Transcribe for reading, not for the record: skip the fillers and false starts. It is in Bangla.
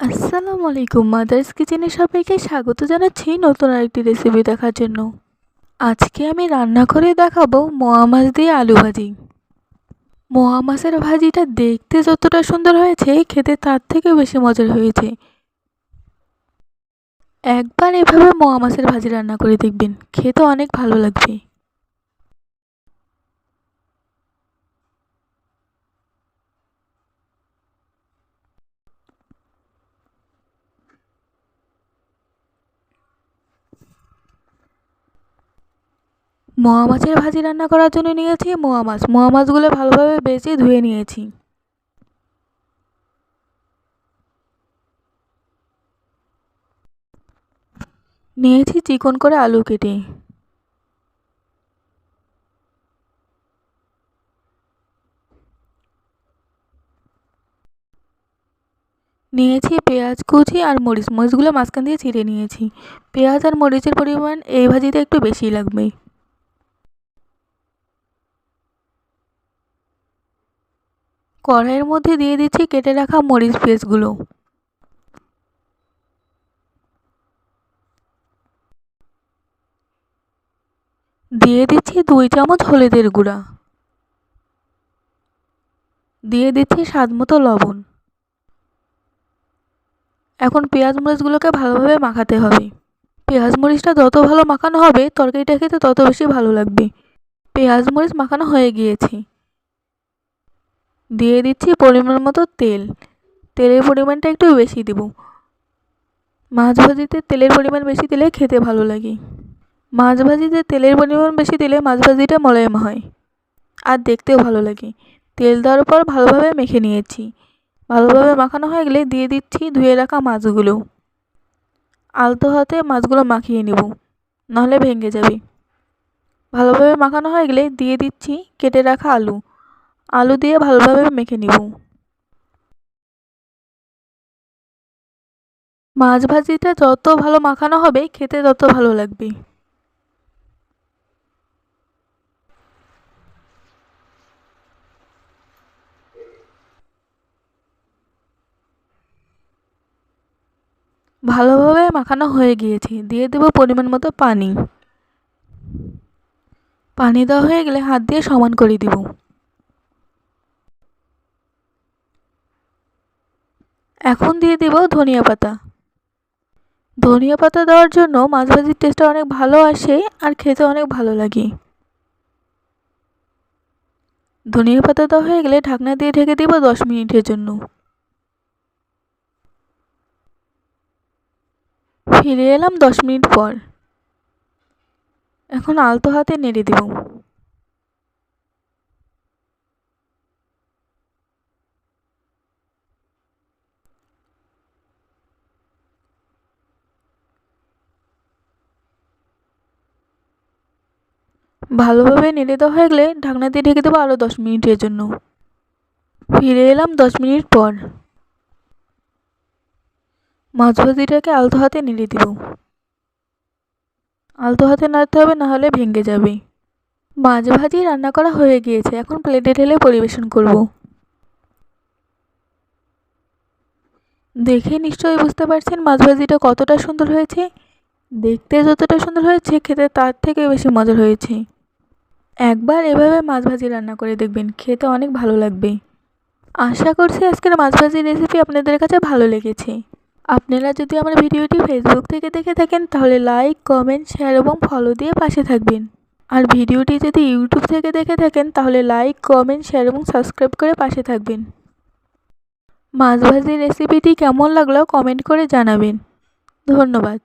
আসসালামু আলাইকুম, মাদার্স কিচেনে সবাইকে স্বাগত জানাচ্ছি নতুন আরেকটি রেসিপি দেখার জন্য। আজকে আমি রান্না করে দেখাবো মোয়া মাছ দিয়ে আলু ভাজি। মোয়া মাছের ভাজিটা দেখতে যতটা সুন্দর হয়েছে, খেতে তার থেকেও বেশি মজার হয়েছে। একবার এভাবে মোয়া মাছের ভাজি রান্না করে দেখবেন, খেতে অনেক ভালো লাগবে। মোয়া মাছের ভাজি রান্না করার জন্য নিয়েছি মোয়া মাছগুলো ভালোভাবে বেছে ধুয়ে নিয়েছি। নিয়েছি চিকন করে আলু কেটে। নিয়েছি পেঁয়াজ কুচি আর মরিচগুলো মাঝখান দিয়ে ছিঁড়ে নিয়েছি। পেঁয়াজ আর মরিচের পরিমাণ এই ভাজিতে একটু বেশি লাগবে। কড়াইয়ের মধ্যে দিয়ে দিচ্ছি কেটে রাখা মরিচ পেস্টগুলো। দিয়ে দিচ্ছি 2 চামচ হলুদের গুঁড়া। দিয়ে দিচ্ছি স্বাদ মতো লবণ। এখন পেঁয়াজ মরিচগুলোকে ভালোভাবে মাখাতে হবে। পেঁয়াজ মরিচটা যত ভালো মাখানো হবে তরকারিটা খেতে তত বেশি ভালো লাগবে। পেঁয়াজ মরিচ মাখানো হয়ে গিয়েছে। দিয়ে দিচ্ছি পরিমাণ মতো তেল। তেলের পরিমাণটা একটু বেশি দেব। মাছ ভাজিতে তেলের পরিমাণ বেশি দিলে খেতে ভালো লাগে। মাছ ভাজিতে তেলের পরিমাণ বেশি দিলে মাছ ভাজিটা মোলায়েম হয় আর দেখতেও ভালো লাগে। তেল দেওয়ার পর ভালোভাবে মেখে নিয়েছি। ভালোভাবে মাখানো হয়ে গেলে দিয়ে দিচ্ছি ধুয়ে রাখা মাছগুলো। আলতো হাতে মাছগুলো মাখিয়ে নেব, নাহলে ভেঙে যাবে। ভালোভাবে মাখানো হয়ে গেলে দিয়ে দিচ্ছি কেটে রাখা আলু। আলু দিয়ে ভালোভাবে মেখে নেব। মাছ ভাজিটা যত ভালো মাখানো হবে খেতে তত ভালো লাগবে। ভালোভাবে মাখানো হয়ে গিয়েছে। দিয়ে দেব পরিমাণ মতো পানি। পানি দেওয়া হয়ে গেলে হাত দিয়ে সমান করে দিব। এখন দিয়ে দেব ধনিয়া পাতা। ধনিয়া পাতা দেওয়ার জন্য মাছ ভাজির টেস্টটা অনেক ভালো আসে আর খেতে অনেক ভালো লাগে। ধনিয়া পাতা দেওয়া হয়ে গেলে ঢাকনা দিয়ে ঢেকে দেব 10 মিনিটের জন্য। ফিরে এলাম 10 মিনিট পর। এখন আলতো হাতে নেড়ে দেব। ভালোভাবে নেড়ে দেওয়া হয়ে গেলে ঢাকনা দিয়ে ঢেকে দেবো আরও 10 মিনিটের জন্য। ফিরে এলাম 10 মিনিট পর। মাছ ভাজিটাকে আলতো হাতে নেড়ে দিব। আলতো হাতে নাড়তে হবে, নাহলে ভেঙে যাবে। মাছ ভাজি রান্না করা হয়ে গিয়েছে। এখন প্লেটে ঢেলে পরিবেশন করব। দেখে নিশ্চয়ই বুঝতে পারছেন মাছ ভাজিটা কতটা সুন্দর হয়েছে। দেখতে যতটা সুন্দর হয়েছে খেতে তার থেকে বেশি মজার হয়েছে। একবার এভাবে মাছ ভাজি রান্না করে দেখবেন, খেতে অনেক ভালো লাগবে। আশা করছি আজকের মাছ ভাজির রেসিপি আপনাদের কাছে ভালো লেগেছে। আপনারা যদি আমার ভিডিওটি ফেসবুক থেকে দেখে থাকেন তাহলে লাইক, কমেন্ট, শেয়ার এবং ফলো দিয়ে পাশে থাকবেন। আর ভিডিওটি যদি ইউটিউব থেকে দেখে থাকেন তাহলে লাইক, কমেন্ট, শেয়ার এবং সাবস্ক্রাইব করে পাশে থাকবেন। মাছ ভাজির রেসিপিটি কেমন লাগলো কমেন্ট করে জানাবেন। ধন্যবাদ।